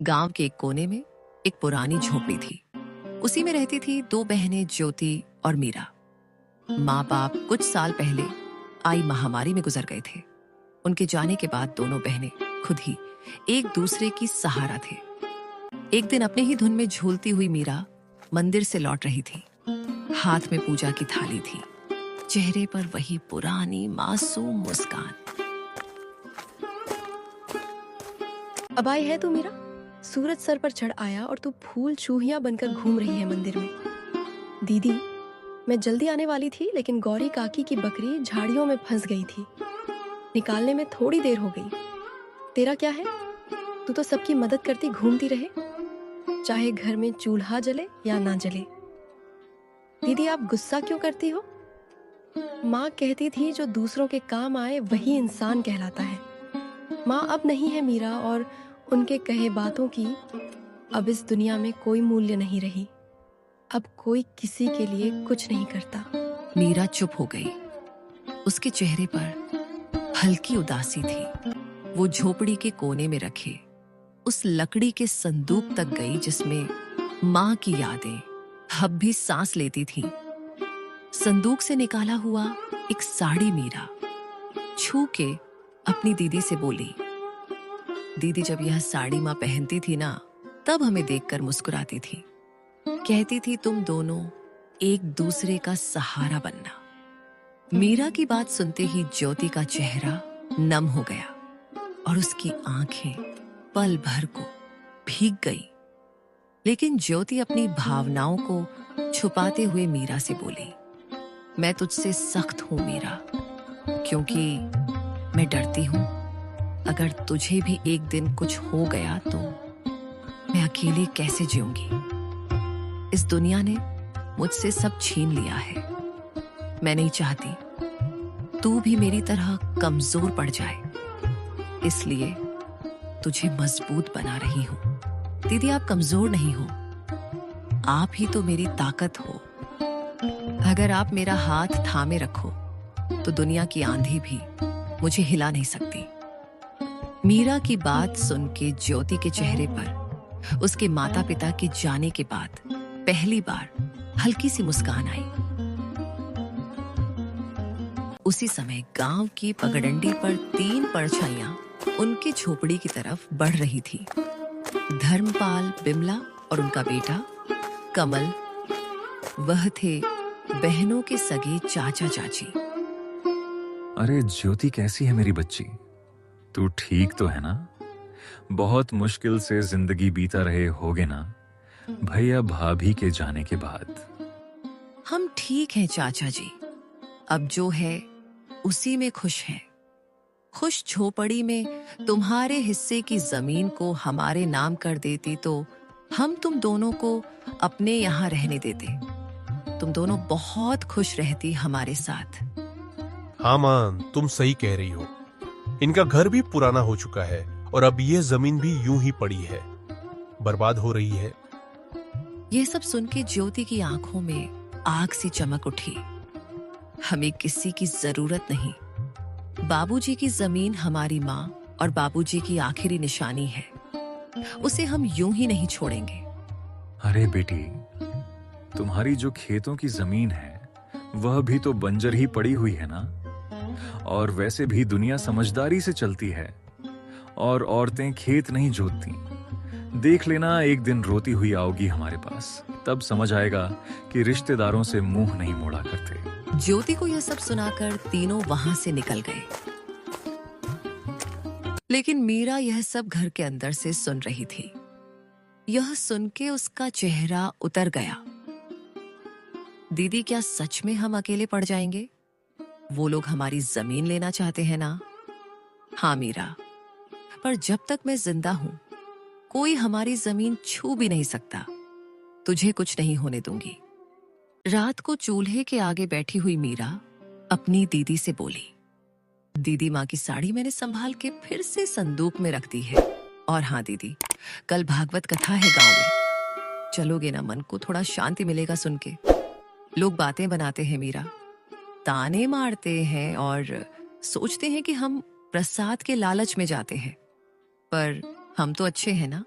गांव के एक कोने में एक पुरानी झोपड़ी थी। उसी में रहती थी दो बहनें, ज्योति और मीरा। माँ बाप कुछ साल पहले आई महामारी में गुजर गए थे। उनके जाने के बाद दोनों बहनें खुद ही एक दूसरे की सहारा थे। एक दिन अपने ही धुन में झूलती हुई मीरा मंदिर से लौट रही थी। हाथ में पूजा की थाली थी, चेहरे पर वही पुरानी मासूम मुस्कान। अब आई है तू मीरा? सूरज सर पर चढ़ आया और तू फूल चूहिया बनकर घूम रही है मंदिर में। दीदी, मैं जल्दी आने वाली थी, लेकिन गौरी काकी की बकरी झाड़ियों में फंस गई थी। निकालने में थोड़ी देर हो गई। तेरा क्या है? तू तो सबकी मदद करती घूमती रहे, चाहे घर में चूल्हा जले या ना जले। दीदी, आप गुस्सा क्यों करती हो? माँ कहती थी जो दूसरों के काम आए वही इंसान कहलाता है। माँ अब नहीं है मीरा, और उनके कहे बातों की अब इस दुनिया में कोई मूल्य नहीं रही। अब कोई किसी के लिए कुछ नहीं करता। मीरा चुप हो गई। उसके चेहरे पर हल्की उदासी थी। वो झोपड़ी के कोने में रखे उस लकड़ी के संदूक तक गई जिसमें माँ की यादें अब भी सांस लेती थीं। संदूक से निकाला हुआ एक साड़ी मीरा छू के अपनी दीदी से बोली, दीदी, जब यह साड़ी माँ पहनती थी ना, तब हमें देखकर मुस्कुराती थी। कहती थी तुम दोनों एक दूसरे का सहारा बनना। मीरा की बात सुनते ही ज्योति का चेहरा नम हो गया और उसकी आंखें पल भर को भीग गई। लेकिन ज्योति अपनी भावनाओं को छुपाते हुए मीरा से बोली, मैं तुझसे सख्त हूं मीरा, क्योंकि मैं डरती हूं अगर तुझे भी एक दिन कुछ हो गया तो मैं अकेले कैसे जीऊंगी। इस दुनिया ने मुझसे सब छीन लिया है। मैं नहीं चाहती तू भी मेरी तरह कमजोर पड़ जाए, इसलिए तुझे मजबूत बना रही हूं। दीदी, आप कमजोर नहीं हो, आप ही तो मेरी ताकत हो। अगर आप मेरा हाथ थामे रखो तो दुनिया की आंधी भी मुझे हिला नहीं सकती। मीरा की बात सुन के ज्योति के चेहरे पर उसके माता पिता के जाने के बाद पहली बार हल्की सी मुस्कान आई। उसी समय गांव की पगडंडी पर 3 परछाइयां उनकी झोपड़ी की तरफ बढ़ रही थी। धर्मपाल, बिमला और उनका बेटा कमल, वह थे बहनों के सगे चाचा चाची। अरे ज्योति, कैसी है मेरी बच्ची? तू ठीक तो है ना? बहुत मुश्किल से जिंदगी बीता रहे होगे ना भैया भाभी के जाने के बाद। हम ठीक हैं चाचा जी, अब जो है उसी में खुश हैं। खुश झोपड़ी में तुम्हारे हिस्से की जमीन को हमारे नाम कर देती तो हम तुम दोनों को अपने यहाँ रहने देते। तुम दोनों बहुत खुश रहती हमारे साथ। हाँ मां, तुम सही कह रही हो। इनका घर भी पुराना हो चुका है और अब ये जमीन भी यूं ही पड़ी है, बर्बाद हो रही है। यह सब सुन के ज्योति की आंखों में आग सी चमक उठी। हमें किसी की जरूरत नहीं। बाबूजी की जमीन हमारी माँ और बाबूजी की आखिरी निशानी है। उसे हम यूं ही नहीं छोड़ेंगे। अरे बेटी, तुम्हारी जो खेतों की जमीन है वह भी तो बंजर ही पड़ी हुई है ना। और वैसे भी दुनिया समझदारी से चलती है और औरतें खेत नहीं जोतती। देख लेना, एक दिन रोती हुई आओगी हमारे पास, तब समझ आएगा कि रिश्तेदारों से मुंह नहीं मोड़ा करते। ज्योति को यह सब सुनाकर तीनों वहां से निकल गए। लेकिन मीरा यह सब घर के अंदर से सुन रही थी। यह सुन के उसका चेहरा उतर गया। दीदी, क्या सच में हम अकेले पड़ जाएंगे? वो लोग हमारी जमीन लेना चाहते हैं ना? हाँ मीरा, पर जब तक मैं जिंदा हूं कोई हमारी जमीन छू भी नहीं सकता। तुझे कुछ नहीं होने दूंगी। रात को चूल्हे के आगे बैठी हुई मीरा अपनी दीदी से बोली, दीदी, माँ की साड़ी मैंने संभाल के फिर से संदूक में रख दी है। और हाँ दीदी, कल भागवत कथा है गांव में, चलोगे ना? मन को थोड़ा शांति मिलेगा सुन के। लोग बातें बनाते हैं मीरा, ताने मारते हैं और सोचते हैं कि हम प्रसाद के लालच में जाते हैं, पर हम तो अच्छे हैं ना।